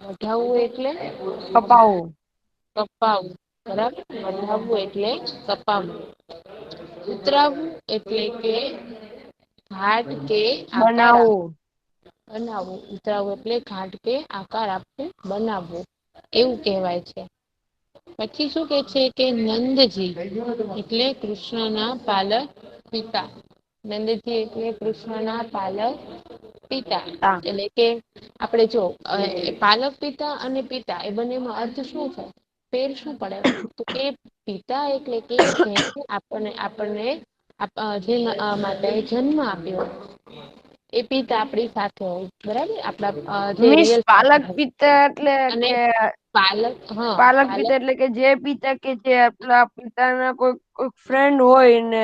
વઢાવવું એટલે કપાવું. કપાવું બરાબર વઢાવવું એટલે કપાવું. ઉતરાવવું એટલે કે ઘાટ કે આકાર બનાવવું. આપવો. બનાવવું ઉતરાવવું એટલે ઘાટ કે આકાર આપવું બનાવવું. એવું કહેવાય છે. પછી શું કે છે કે નંદજી એટલે કૃષ્ણના પાલક પિતા નંદજી એટલે કૃષ્ણ ના પાલક પિતા તા એટલે કે આપણે જો પાલક પિતા અને પિતા એ બંનેનો અર્થ શું છે. ફેર શું પડે તો એ પિતા એટલે કે જેને આપણને જે માટે જન્મ આપ્યો એ પિતા આપણી સાથે હોય બરાબર આપણા જે મિસ રિયલ પાલક પિત્તર એટલે અને કે પાલક હા પાલક પિતા એટલે કે જે પિતા કે જે આપલા પિતાના કોઈ ફ્રેન્ડ હોય ને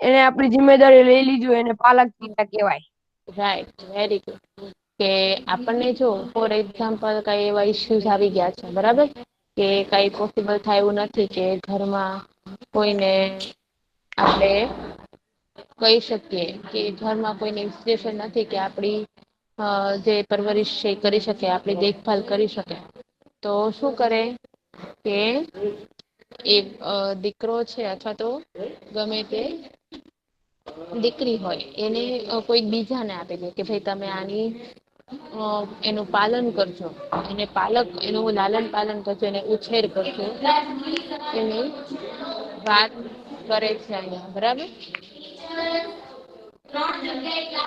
એને આપડી જિમ્મેદારી લઈ લીધી હોય એને પાલક પિતા કેવાય. Right very good. કે આપણને જો ફોર એક્ઝામ્પલ કઈ એવા ઈસ્યુઝ આવી ગયા છે બરાબર કે કઈ પોસિબલ થાય એવું નથી કે ઘરમાં કોઈને આપણે કહી શકીએ કે ઘરમાં કોઈની સિચ્યુએશન નથી કે આપડી જે પરવરિશ છે કરી શકે આપણી દેખભાલ કરી શકે તો શું કરે કે એ દીકરો છે અથવા તો ગમે તે દીકરી હોય એને કોઈક બીજાને આપી દે કે ભાઈ તમે આની એનું પાલન કરજો એને પાલક એનું લાલન પાલન કરજો એને ઉછેર કરજો એની વાત કરે છે અહિયાં બરાબર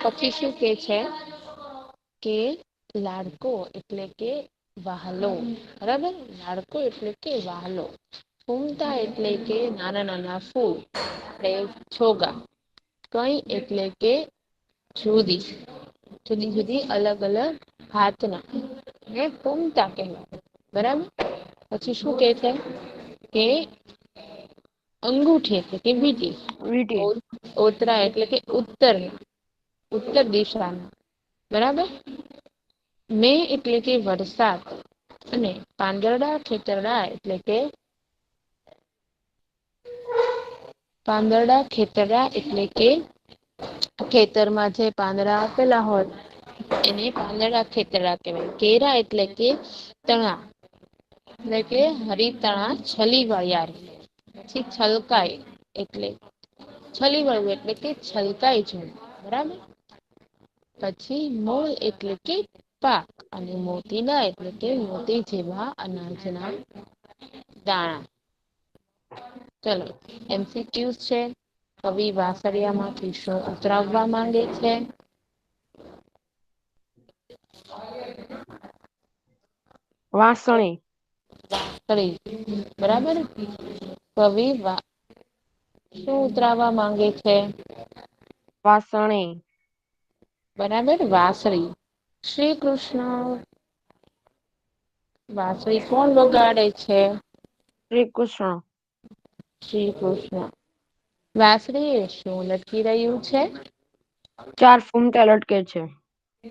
પછી શું કે છે કે લાડકો એટલે કે વાહલો બરાબર લાડકો એટલે કે વાહલો ફૂમતા એટલે કે નાના નાના ફૂલ આપણે છોગા કઈ એટલે કે જુદી જુદી જુદી અલગ અલગ ભાતના ને ફૂમતા કહેવાય બરાબર પછી શું કે છે કે અંગુઠી એટલે કે વીટી વીટી ઓતરા એટલે કે ઉત્તર દિશામાં બરાબર મે એટલે કે વરસાદ અને પાંદરડા ખેતરડા એટલે કે પાંદરડા ખેતરડા એટલે કે ખેતરમાં જે પાંદડા આપેલા હોય એને પાંદડા ખેતરડા કહેવાય કેરા એટલે કે તણા એટલે કે હરિતણા છલી વળયાર પછી છલકાય એટલે છલી વળવું એટલે કે છલકાય છે બરાબર પછી મોલ એટલે કે પાક અને મોતીલા એટલે કે મોતી જેવા અનાજના દાણા ચલો એમસીક્યુઝ છે કવિ વાસળિયામાંથી શું ઉતરાવવા માંગે છે વાસણી બરાબર કવિ શું ઉતરાવવા માંગે છે વાસણી બરાબર વાસળી શ્રી કૃષ્ણ વાસળી કોણ વગાડે છે શ્રી કૃષ્ણ શ્રી કૃષ્ણ વાસળી શું લટકી રહ્યું છે ચાર ફૂમતા લટકે છે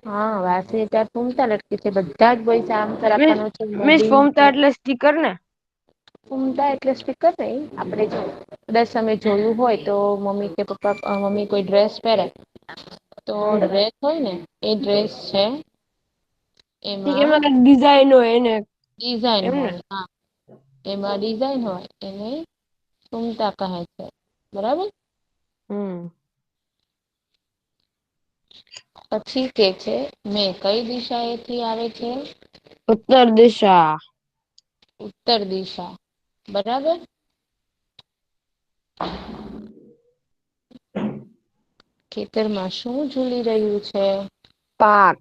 હા વાસળી ત્યાં ફૂમતા લટકે છે બધા જ બોયઝ આન્સર મિસ આપવાનો છે મિસ મોઢિંગ ફોમતા એટલે સ્ટીકર ને ફૂમતા એટલે સ્ટીકર નઈ આપડે જો કદાચ તમે જોયું હોય તો મમ્મી કે પપ્પા મમ્મી કોઈ ડ્રેસ પહેરે તો ડ્રેસ હોય ને એ ડ્રેસ છે એમાં કઈક ડિઝાઇન હોય એને ડિઝાઇન એમને હોય હા એમાં ડિઝાઇન હોય એને ફૂમતા કહે છે બરાબર હમ પછી કે છે મેં કઈ દિશા એથી આવે છે ઉત્તર દિશા ઉત્તર દિશા બરાબર ખેતરમાં શું ઝૂલી રહ્યું છે પાક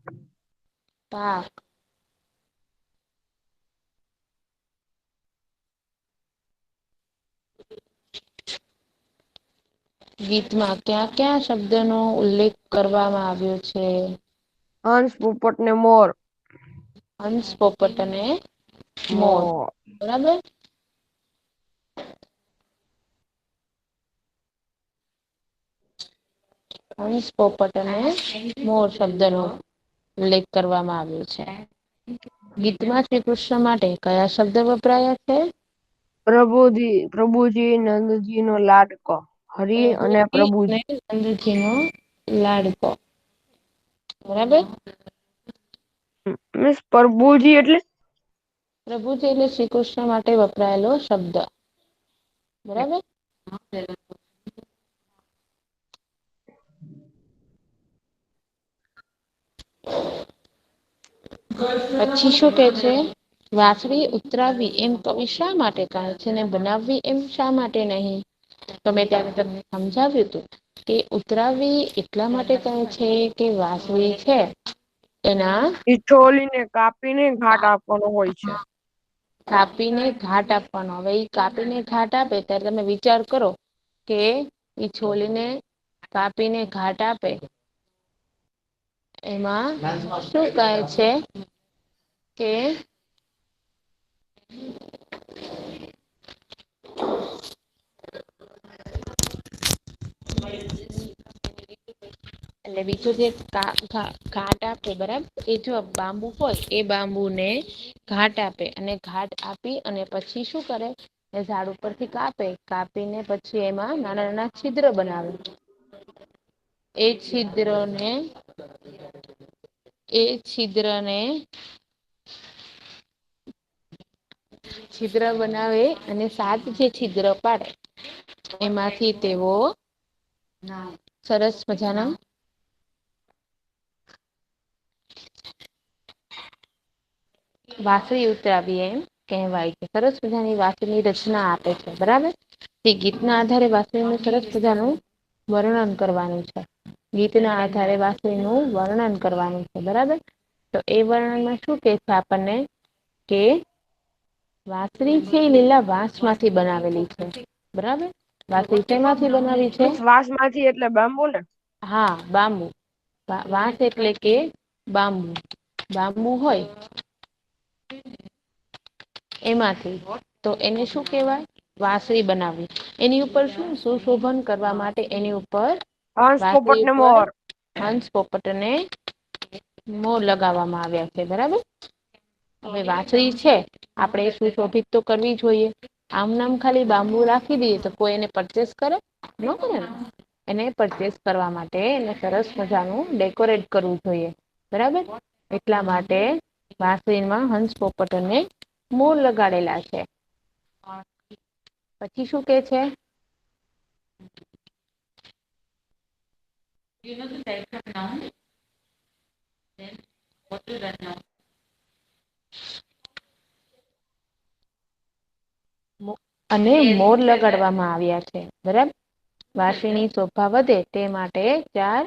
પાક ગીતમાં ક્યાં ક્યાં શબ્દનો ઉલ્લેખ કરવામાં આવ્યો છે હંસ પોપટ ને મોર હંસ પોપટ અને મોર બરાબર હંસ પોપટ અને મોર શબ્દનો ઉલ્લેખ કરવામાં આવ્યો છે ગીતમાં શ્રી કૃષ્ણ માટે કયા શબ્દ વપરાયા છે પ્રભુજી નંદજી નો લાડકો હરી અને પ્રભુજી નંદજી નો લાડકો બરાબર મીન્સ પ્રભુજી એટલે પ્રભુજી એટલે શ્રી કૃષ્ણ માટે વપરાયેલો શબ્દ બરાબર. પછી શું કે છે. વાસળી ઉતરાવવી એમ કવિ શા માટે કહે છે ને બનાવવી એમ શા માટે નહીં. તો મેં ત્યારે તમને સમજાવ્યું હતું. કે ઉતરાવી એટલા માટે કહે છે કે વાસળી છે. એના છોલીને કાપીને ઘાટ આપવાનો હોય છે. કાપીને ઘાટ આપવાનો હવે ઈ કાપીને ઘાટ આપે ત્યારે તમે વિચાર કરો. કે ઈ છોલીને કાપીને ઘાટ આપે. એમાં શું કહે છે કે એટલે બીજું જે ઘાટ આપે બરાબર એ જો બાંબુ હોય એ બાંબુને ઘાટ આપે અને ઘાટ આપી અને પછી શું કરે. એ ઝાડ ઉપરથી કાપીને પછી એમાં નાના નાના છિદ્ર બનાવે. એ છિદ્રને છિદ્ર બનાવે અને સાત જે છિદ્ર પાડે. એમાંથી તેઓ સરસ મજાના વાસળી ઉતરાવી એમ કહેવાય છે સરસ મજાની વાસળીની રચના આપે છે બરાબર. તે ગીતના આધારે વાસ્તવનું સરસ મજાનું વર્ણન કરવાનું છે. ગીતના આધારે વાસ્ત્રીનું વર્ણન કરવાનું છે બરાબર. તો એ વર્ણનમાં શું કે છે આપણને કે વાસળી છે એ લીલા વાસ માંથી બનાવેલી છે બરાબર. વાસળી શેમાંથી બનાવી છે. વાંસ માંથી એટલે બાંબુ ને હા બાંબુ વાંસ એટલે કે બાંબુ હોય. એમાંથી તો એને શું કેહેવાય. વાસળી બનાવી એની ઉપર શું સુશોભન કરવા માટે એની ઉપર હંસ પોપટ વાસળી ને ઉપર મોર હંસ પોપટને મોર લગાવવામાં આવ્યા છે બરાબર. હવે વાસળી છે આપણેે સુશોભિત તો કરવી જોઈએ. આમ નામ ખાલી બાંબુ રાખી દઈએ તો કોઈ એને પરચેસ કરે ન કરે ને. એને પરચેસ કરવા માટે એને સરસ મજાનું ડેકોરેટ કરવું જોઈએ. બરાબર એટલા માટે વાસળીમાં હંસ પોપટને મોર લગાડેલા છે પછી શું કે છે. અને મોર લગાડવામાં આવ્યા છે બરાબર. વાસળીની શોભા વધે તે માટે 4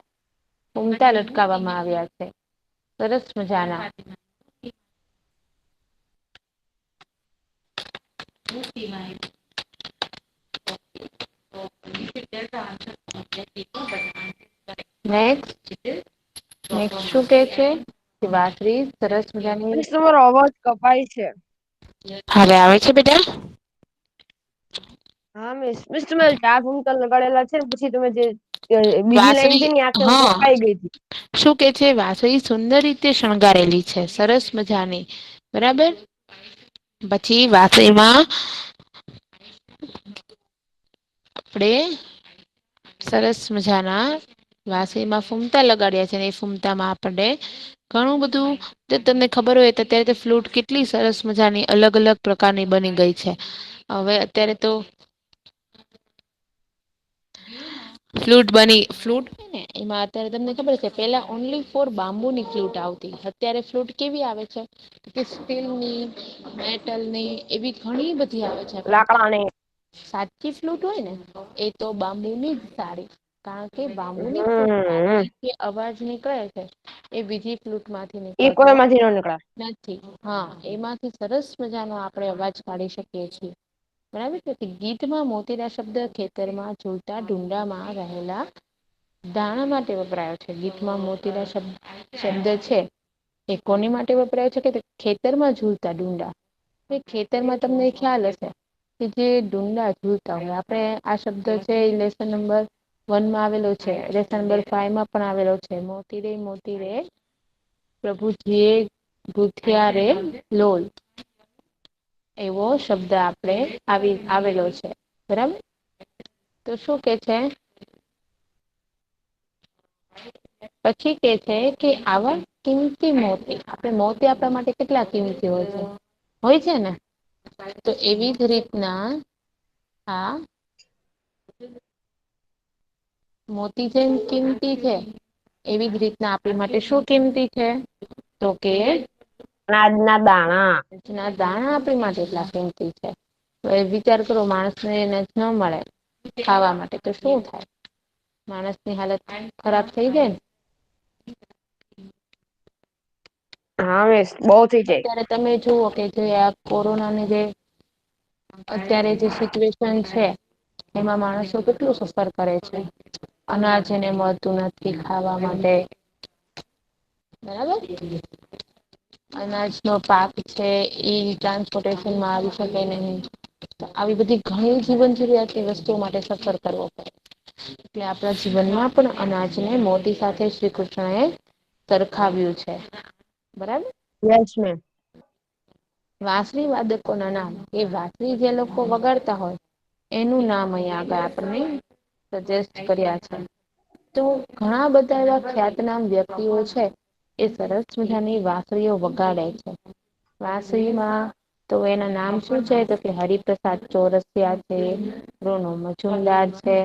કુમતા લટકાવવામાં આવ્યા છે સરસ મજાના. નેક્સ્ટ શું કે છે કે વાસળી સરસ મજાની તમારો અવાજ કપાય છે. હવે આવે છે બેટા. હા મિસ તમે 4 કુંતલ લગાડેલા છે ને પછી તમે જે બીજી લાઈન વાસળી છે ને આખે હા કપાઈ ગઈ હતી. શું કે છે વાસળી સુંદર રીતે શણગારેલી છે સરસ મજાની બરાબર. પછી વાસળીમાં આપણે સરસ મજાના વાસળીમાં ફૂમતા લગાડ્યા છે ને એ ફૂમતામાં આપણે ઘણું બધું તમને ખબર હોય તો અત્યારે ફ્લૂટ કેટલી સરસ મજાની અલગ અલગ પ્રકારની બની ગઈ છે. હવે અત્યારે તો ફ્લૂટ ને એમાં અત્યારે તમને ખબર છે પેલા ઓનલી ફોર બાંબુની ફ્લૂટ આવતી. અત્યારે ફ્લૂટ કેવી આવે છે કે સ્ટીલની મેટલની એવી ઘણી બધી આવે છે. લાકડાને સાચી ફ્લૂટ હોય ને એ તો બાંબુની જ સારી કારણ કે બાંબુની હમ ફ્લૂટમાંથી જે અવાજ નીકળે છે એ બીજી ફ્લૂટ માંથી એ નીકળતો કોઈમાંથી ન નીકળે નથી હા એમાંથી સરસ મજાનો આપણે અવાજ કાઢી શકીએ છીએ. બરાબર છે ગીતમાં મોતીરા શબ્દ ખેતરમાં ઝૂલતા ડુંડામાં રહેલા દાણા માટે વપરાયો છે ગીતમાં મોતીલા શબ્દ છે. એ કોની માટે વપરાય છે કે ખેતરમાં ઝૂલતા ડુંડા ખેતરમાં તમને ખ્યાલ હશે કે જે ડુંડા ઝૂલતા હોય આપણે આ શબ્દ છે લેસન નંબર 1 માં આવેલો છે લેસન નંબર 5 માં પણ આવેલો છે મોતી રે મોતી રે પ્રભુજીએ ગુથિયા રે લોલ એવો શબ્દ આપણે આવેલો છે બરાબર. તો શું કે છે પછી કે છે કે આવા કિંમતી મોતી આપણે મોતી આપણા માટે કેટલા કિંમતી હોય છે ને તો એવી જ રીતના આ મોતી જેમ કિંમતી છે એવી જ રીતના આપણી માટે શું કિંમતી છે તો કે અનાજના દાણા ના દાણા આપણી માટે એટલા કિંમતી છે. હવે વિચાર કરો માણસને એને જ ન મળે ખાવા માટે તો શું થાય માણસની હાલત ખરાબ થઈ જાય ને હા મિસ બહુ થઈ જાય અત્યારે તમે જુઓ કે જે આ કોરોનાની જે અત્યારે જે સિચ્યુએશન છે એમાં માણસો કેટલું સફર કરે છે. અનાજ એને મળતું નથી ખાવા માટે બરાબર અનાજનો પાક છે ઈ ટ્રાન્સપોર્ટેશનમાં આવી શકે નહી આવી બધી ઘણી જીવન જરૂરિયાતની વસ્તુઓ માટે સફર કરવો પડે એટલે આપણા જીવનમાં પણ અનાજને મોદી સાથે શ્રી કૃષ્ણ એ સરખાવ્યું છે બરાબર યસ મેમ વાંસળી વાદકો ના નામ એ વાંસળી જે લોકો વગાડતા હોય એનું નામ અહીંયા આગળ આપણને સજેસ્ટ કર્યા છે. તો ઘણા બધા એવા ખ્યાતનામ વ્યક્તિઓ છે એ સરસ મજાની વાંસળીઓ વગાડે છે વાંસળીમાં તો એના નામ શું છે તો કે હરિપ્રસાદ ચોરસિયા છે રોનો મજુમદાર છે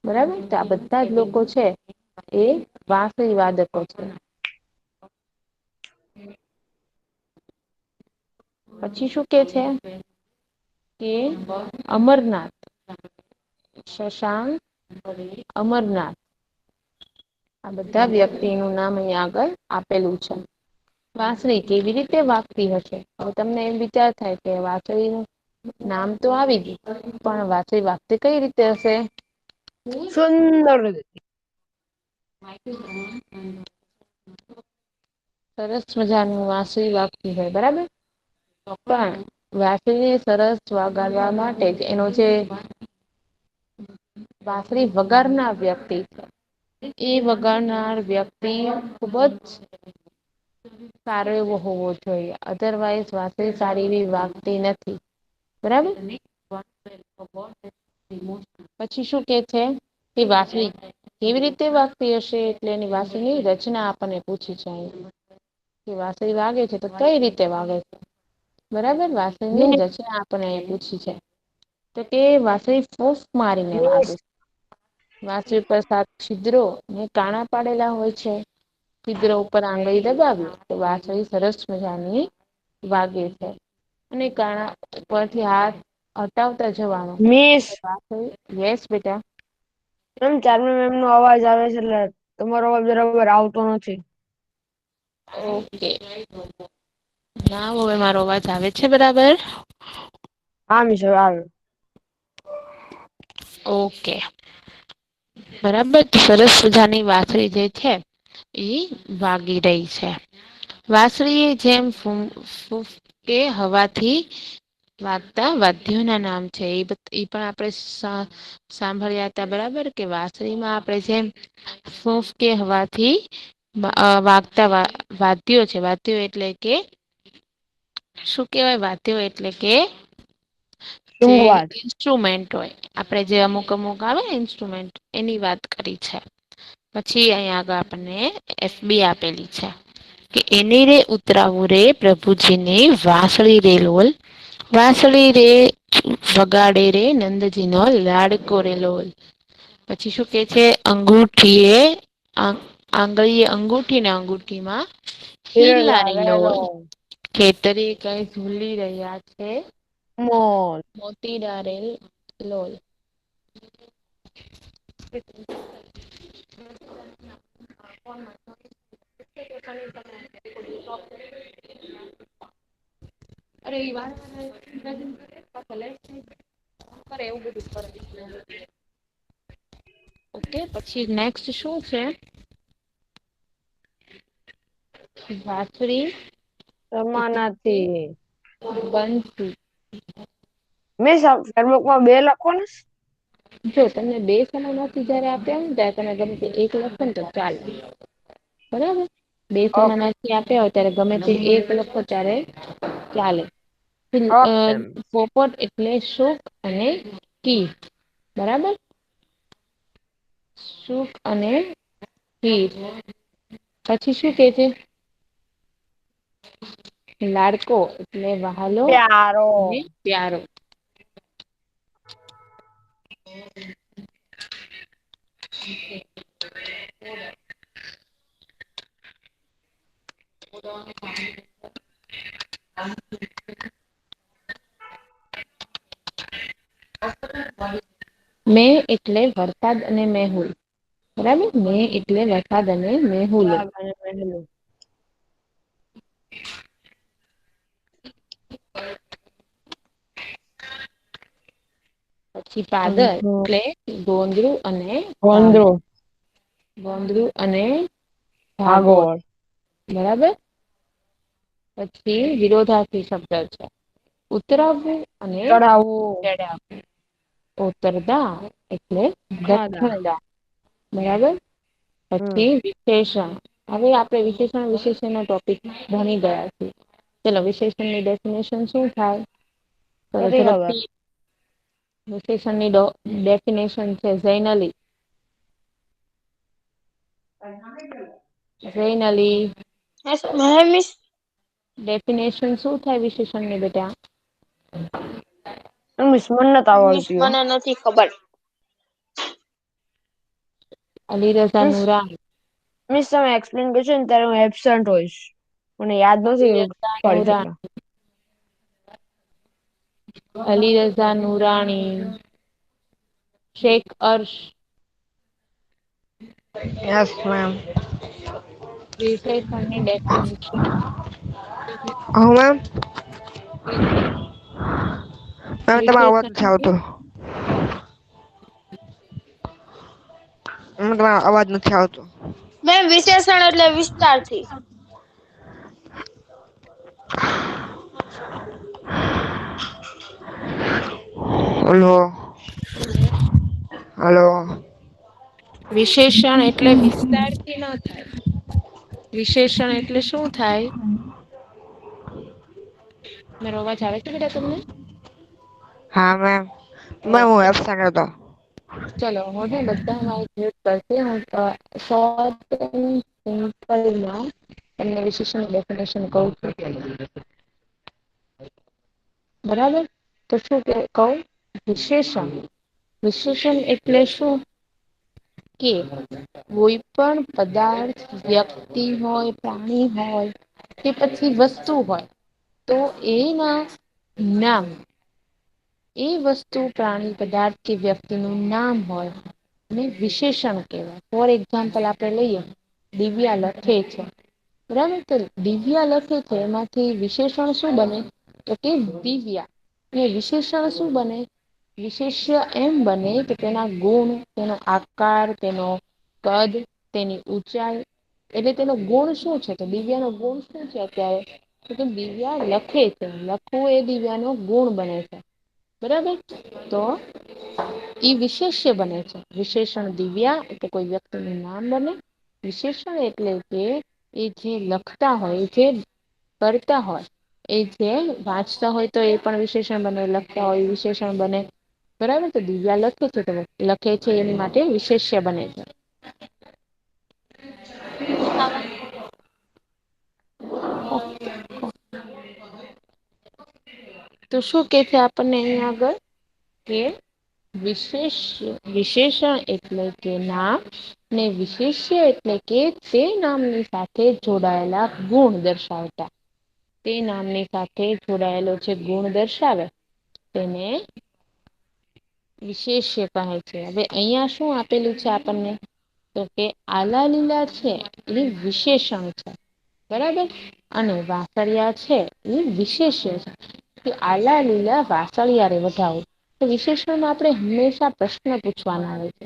બરાબર તો આ બધા જ લોકો છે એ વાંસળી વાદકો છે. પછી શું કે છે કે અમરનાથ શશાંક અમરનાથ આ બધા વ્યક્તિનું નામ અહીં આગળ આપેલું છે. વાંસળી કેવી રીતે વાગતી હશે હવે તમને એમ વિચાર થાય કે વાંસળીનું નામ તો આવી ગયું પણ વાંસળી વાગતી કઈ રીતે હશે સુંદર રીતે સરસ મજાનું વાંસળી વાગતી હોય બરાબર પણ વાંસળીને સરસ વગાડવા માટે જ એનો જે વાંસળી વગાડનાર વ્યક્તિ છે એ વગાડનાર વ્યક્તિ ખુબ જ સારો એવો હોવો જોઈએ અદરવાઈઝ વાંસળી સારી એવી વાગતી નથી. બરાબર પછી શું કે છે એ વાંસળી કેવી રીતે વાગતી હશે એટલે એની વાંસળીની રચના આપણને પૂછી છે. કે વાંસળી વાગે છે તો કઈ રીતે વાગે છે બરાબર વાંસળીની રચના આપણને પૂછી છે તો કે વાંસળી ફૂંક મારીને મિસ વાગે છે. વાંસળી પર 7 છિદ્રો અને કાણા પાડેલા હોય છે. છિદ્ર ઉપર આંગળી દબાવી તો વાંસળી સરસ મજાની વાગે છે અને કાણા ઉપરથી હાથ હટાવતા જવાનું મિસ યસ બેટા મેમ ચારમી મેમ નો અવાજ આવે છે એટલે તમારો અવાજ બરાબર આવતો નથી. ઓકે ના હવે મારો અવાજ આવે છે બરાબર હા મિસ હવે આવ્યો ઓકે બરાબર સરસ મજાની વાંસળી જે છે ઈ વાગી રહી છે. વાંસળી એ જેમ ફૂંકે હવાથી વાગતા વાદ્યોના નામ છે એ પણ આપણે સાંભળ્યા હતા બરાબર કે વાંસળીમાં આપણે જેમ ફૂંકે હવાથી વાગતા વાદ્યો છે વાદ્યો એટલે કે શું કેવાય વાદ્યો એટલે કે જે ટૂંગવાત ઇન્સ્ટ્રુમેન્ટ હોય આપણે જે અમુક આવે ને ઇન્સ્ટ્રુમેન્ટ એની વાત કરી છે. પછી અહીંયા આગળ આપણને એફબી આપેલી છે. કે એને રે ઉતરાવું રે પ્રભુજીને વાંસળી રે લોલ વાંસળી રે વગાડે રે નંદજી નો લાડકો રે લોલ પછી શું કે છે અંગુઠી એ આંગળી અંગુઠી ને અંગુઠીમાં હીરલા રે લોલ ખેતરે કઈ ઝૂલી રહ્યા છે. મોર મોતીડા રે લોલ અરે એ વાત એવું બધું ઓકે પછી નેક્સ્ટ શું છે. વાંસળી સમાનાર્થી બંસી મિસ ફેરબુકમાં 2 લખો ને જો તમને 2 સમાનાર્થી જયારે આપ્યા ને ત્યારે તમે ગમે તે એક લખો ને તો ચાલે બરાબર 2 ઓકે સમાનાર્થી આપ્યા હોય ત્યારે ગમે તે એક લખો ત્યારે ચાલે ઓકે પોપટ એટલે શુક અને કીટ બરાબર સુખ અને કીટ પછી શું કે છે. લાડકો એટલે વહાલો પ્યારો અને પ્યારો. મેં એટલે વરસાદ અને મેહુલ. બરાબર મેં એટલે વરસાદ અને મેહુલ. પછી પાદર એટલે ગોંદરું અને વાંદરો ભાગોળ. વોંદરું અને ભાગોળ બરાબર. પછી વિરોધાર્થી શબ્દ છે ઉતરાવું અને ચડાવવું ચડાવું. ઉતરદા એટલે ખાધા દક્ષિણદા બરાબર. હમ પછી વિશેષણ હવે આપણે વિશેષણ વિશેષણ ના ટોપિક ભણી ગયા છે. ચલો વિશેષણની ડેફિનેશન શું થાય તો નથી ખબર ઝડપથી. વિશેષણની ડેફિનેશન છે ઝૈનલી. જૈનલી. ડેફિનેશન શું થાય વિશેષણ ની બેટા. મિસ મને નથ મિસ આવડતી હો મને નથી ખબર. અલી રઝા નુરાની. મિસ તમે એક્સપ્લેન કરશો ને ત્યારે હું એબસન્ટ હોઈશ મને યાદ અલી નથી રઝા પડી શકે. નુરાની અલી રઝા નૂરાણી. શેખ અર્શ. Yes ma'am. વિશેષણની ડેફિનેશન. હું મેમ. મેમ તમારો અવાજ નથી વિશેષણની આવતો. મને તમારો અવાજ નથી આવતો. મેમ વિશેષણ એટલે વિસ્તારથી. હલો. હલો. વિશેષણ એટલે વિસ્તારથી ન થાય. વિશેષણ એટલે શું થાય. મારો અવાજ આવે છે બેટા તમને. હા મેમ મેમ હું ઓકે એબસન્ટ હતો. ચલો હું છે બધા માહિતી કરશે હું સિમ્પલમાં તમને વિશેષણ ડેફિનેશન કવ છું. બરાબર તો શું કે કવ વિશેષણ. વિશેષણ એટલે શું કે કોઈ પણ પદાર્થ વ્યક્તિ હોય પ્રાણી હોય કે પછી વસ્તુ હોય તો એના નામ એ વસ્તુ પ્રાણી પદાર્થ કે વ્યક્તિનું નામ હોય ને વિશેષણ કહેવાય ફોર એક્ઝામ્પલ આપણે લઈએ દિવ્યા લખે છે. બરાબર તો દિવ્યા લખે છે એમાંથી વિશેષણ શું બને તો કે દિવ્યા ને વિશેષણ શું બને વિશેષ્ય એમ બને કે તેના ગુણ તેનો આકાર તેનો કદ તેની ઊંચાઈ એટલે તેનો ગુણ શું છે તો દિવ્યા નો ગુણ શું છે અત્યારે તો કે દિવ્યા લખે છે લખવું એ દિવ્યા નો ગુણ બને છે. બરાબર તો ઈ વિશેષ્ય બને છે વિશેષણ દિવ્યા એટલે કોઈ વ્યક્તિ નું નામ બને વિશેષણ એટલે કે એ જે લખતા હોય જે કરતા હોય એ જે વાંચતા હોય તો એ પણ વિશેષણ બને લખતા હોય વિશેષણ બને બરાબર તો દિવ્યા લખે છે તો લખે છે એની માટે વિશેષ્ય બને છે. તો શું કે છે આપણને અહીંયા આગળ કે વિશેષણ એટલે કે નામ ને વિશેષ્ય એટલે કે તે નામની સાથે જોડાયેલા ગુણ દર્શાવતા તે નામની સાથે જોડાયેલો છે ગુણ દર્શાવે તેને વિશેષ્ય કહે છે હવે અહિયાં શું આપેલું છે આપણને તો કે આલા લીલા છે એ વિશેષણ છે. બરાબર અને વાસળિયા છે એ વિશેષ્ય છે. કે આલા લીલા વાસળિયા રે વધાવો તો વિશેષણમાં આપણે હંમેશા પ્રશ્ન પૂછવાના હોય છે.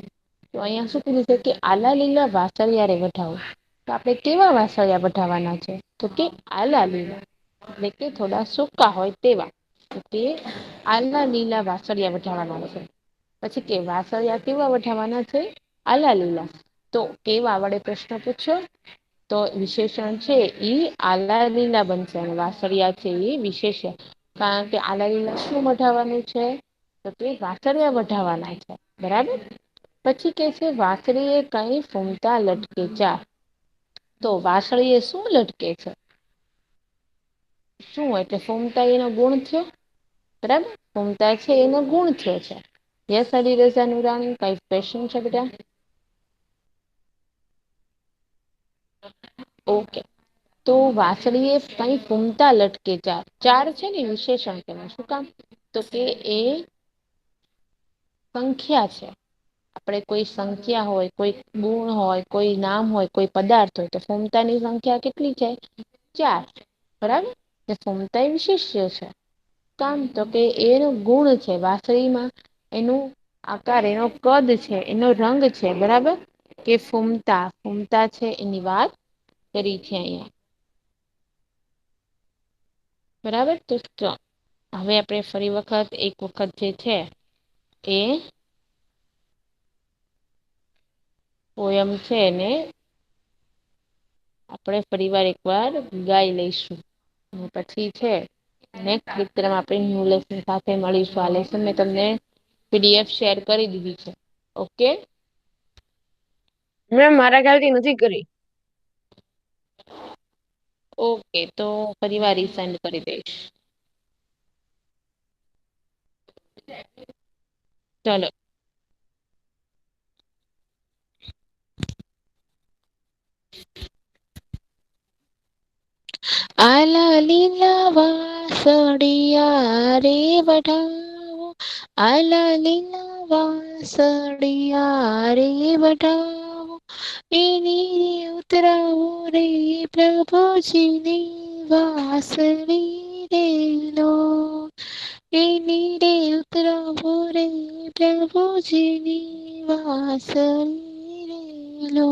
તો અહિયાં શું કીધું છે કે આલા લીલા વાસળિયારે વઢાવો તો આપણે કેવા વાસળિયા વઢાવાના છે તો કે આલા લીલા એટલે કે થોડા સૂકા હોય તેવા તે આલા લીલા વાસળિયા વઢાવાના છે. પછી કે વાસળિયા કેવા વઢાવાના છે આલા લીલા તો કેવા વડે પ્રશ્ન પૂછ્યો તો વિશેષણ છે ઈ આલા લીલા બનશે અને વાસળિયા છે એ વિશેષ્ય કારણ કે આલા લીલા શું વઢાવાનું છે તો કે વાસળિયા વઢાવાના છે બરાબર પછી કે છે વાસળી એ કઈ ફૂમતા લટકે ચા તો વાસળી એ શું લટકે છે શું એટલે ફૂમતા એનો ગુણ થયો, બરાબર. ફૂમતા છે એનો ગુણ થયો છે. યસ અલીરઝા નુરાની, કઈ ક્વેશ્ચન છે બેટા? ઓકે. તો વાસળી એ કઈ ફૂમતા લટકે ચાર, ચાર છે ને વિશેષણ કેવાય. શું કામ? તો કે એ સંખ્યા છે. આપણે કોઈ સંખ્યા હોય, કોઈ ગુણ હોય, કોઈ નામ હોય, કોઈ પદાર્થ હોય, તો ફૂમતાની સંખ્યા કેટલી છે? ચાર. બરાબર. ફૂમતા એ વિશિષ્ય છે. કામ તો કે એનો ગુણ છે વાસળીમાં, એનું આકાર, એનો કદ છે, એનો રંગ છે, બરાબર. કે ફૂમતા, ફૂમતા છે એની વાત કરી છે અહીંયા. બરાબર. તો હવે આપણે ફરી વખત એક વખત જે છે એ પોયમ છે એને આપણે ફરીવાર એકવાર ગાઈ લઈશું. પછી છે નેક્સ્ટ લેક્ચરમાં આપણે ન્યૂ લેસન સાથે મળીશું. આ લેસન મેં તમને PDF શેર કરી દીધી છે. ઓકે. મેમ મારા ખ્યાલથી નથી કરી. ઓકે, તો ફરીવાર રીસેન્ડ કરી દઈશ. ચલો. આલા લીલા વાસળિયા રે વઢાવો, આલા લીલા વાસળિયા રે વઢાવો, એની ઉતરાવો રે પ્રભુજીની વાસળી રે લો, એની રે ઉતરાવો રે પ્રભુજીની વાસળી રે લો.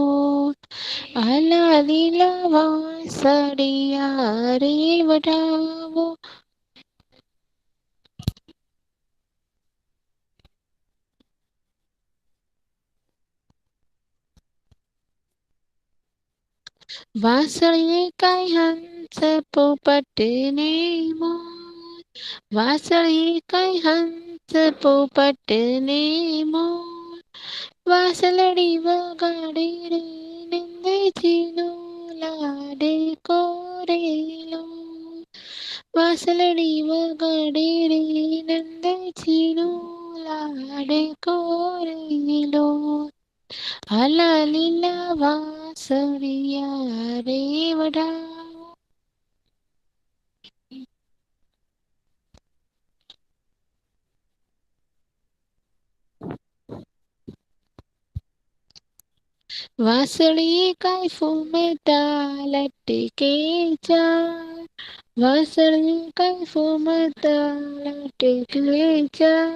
આલા લીલા વાસળિયા રે વઢાવો. વાસળીએ કાંઈ હંસ પોપટ ને મોર, વાસળીએ કાંઈ હંસ પોપટ ને મોર, વાસળડી વગાડે રે નંદજીનો લાડકો રે લો, વાસળડી વગાડે રે નંદજીનો લાડકો રે લો. આલા લીલા વાસળિયા રે વઢાવો. વાસળીએ કાંઈ ફૂમતા લટકે ચાર, વાસળીએ કાંઈ ફૂમતા લટકે ચાર,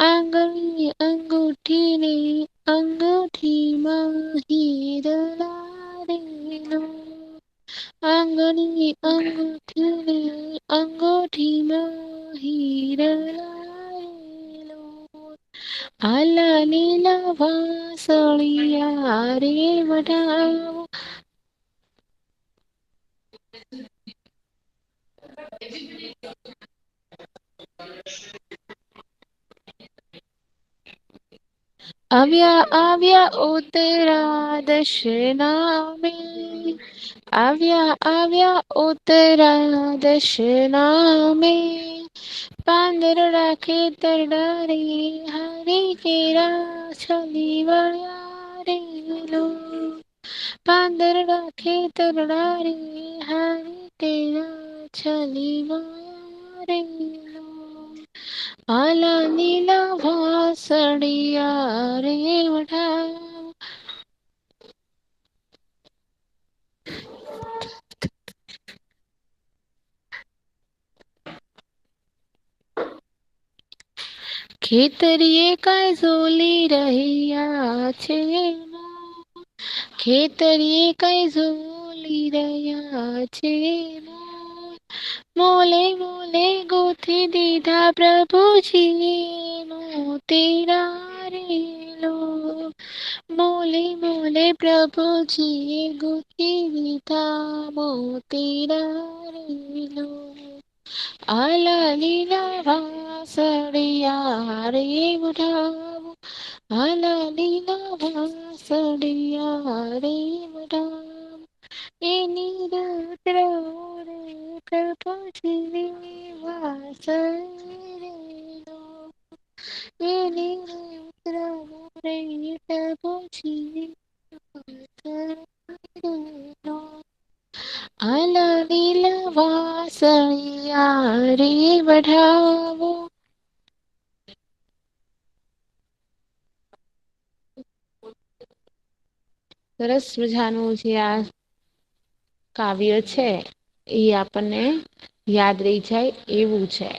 આંગળીએ અંગૂઠીને અંગૂઠીમાં હીરલા રે લો, આંગળીએ અંગૂઠીને અંગૂઠીમાં હીરલા રે લો. આલા લીલા વાસળિયા રે વઢાવો. આવ્યા આવ્યા ઉતરા દશનામે, આવ્યા આવ્યા ઉતરા દશનામે, પાંદરડા ખેતરડા રે હરી કેરા છલી વળ્યા રે લો, પાંદરડા ખેતરડા રે હરી કેરા છલી વળ્યા રે લો. આલા લીલા વાસળિયા રે વઢાવો. ખેતરીએ કાંઈ ઝોલી રહ્યા છે મોર, ખેતરીએ કાંઈ ઝોલી રહ્યા છે મોર, મોલે મોલે ગોથી દીધા પ્રભુજીએ મોતીડા રે લો, મોલે મોલે પ્રભુજીએ ગોથી દીધા મોતીડા રે લો. આલા લીલા વાસળિયા રે વઢાવો, આલા લીલા વાસળિયા રે વઢાવો, એની ઉતરાવો રે પહોંચી વાસળીનો એની ઉતરા પહોંચી વાસળીનો આલા લીલા વાસળિયા રે વઢાવો. સરસ મજાનું જે આ કાવ્ય છે એ આપણને યાદ રહી જાય એવું છે.